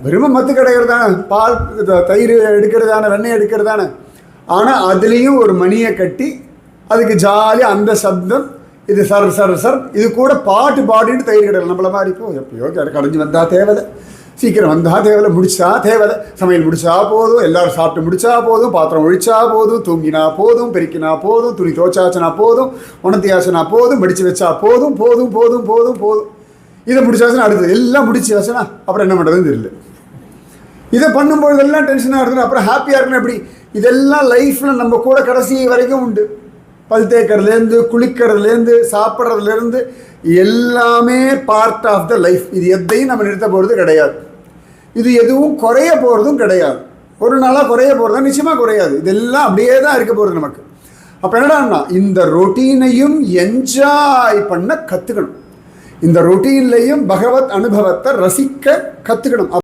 வெறும் மத்து கிடைக்கிறதான பால் தயிர் எடுக்கிறதான வெண்ணெய் எடுக்கிறதான. ஆனால் அதுலேயும் ஒரு மணியை கட்டி அதுக்கு ஜாலியாக அந்த சப்தம் இது சர் சர் சர் இது கூட பாட்டு பாடிட்டு தயிர் கிடையாது. நம்மள மாதிரி இப்போ எப்பயோ கடைஞ்சி வந்தால் தேவலை, சீக்கிரம் வந்தால் தேவலை, முடிச்சா தேவலை, சமையல் முடிச்சா போதும், எல்லோரும் சாப்பிட்டு முடிச்சா போதும், பாத்திரம் ஒழிச்சா போதும், தூங்கினா போதும், பெருக்கினா போதும், துணி தோச்சாச்சுனா போதும், உணர்த்தியாச்சுனா போதும், மடித்து வச்சா போதும் போதும் போதும் போதும் போதும். இதை முடிச்சாச்சுன்னா அடுத்தது எல்லாம் முடிச்சு வச்சுனா அப்புறம் என்ன பண்ணுறதுன்னு தெரியல. இதை பண்ணும்பொழுதெல்லாம் டென்ஷனாக இருக்குது. அப்புறம் ஹாப்பியாக இருக்குன்னு எப்படி? இதெல்லாம் லைஃப்பில் நம்ம கூட கடைசி வரைக்கும் உண்டு. பல் தேய்க்கிறதுலேருந்து குளிக்கிறதுலேருந்து சாப்பிட்றதுலேருந்து எல்லாமே பார்ட் ஆஃப் த லைஃப். இது எதையும் நம்ம நிறுத்த போகிறது கிடையாது. இது எதுவும் குறைய போகிறதும் கிடையாது. ஒரு நாளாக குறைய போகிறதா நிச்சயமாக குறையாது. இதெல்லாம் அப்படியே தான் இருக்க போகிறது நமக்கு. அப்போ என்னடான்னா இந்த ரொட்டீனையும் என்ஜாய் பண்ண கற்றுக்கணும். இந்த ரொட்டீன்லையும் பகவத் அனுபவத்தை ரசிக்க கற்றுக்கணும்.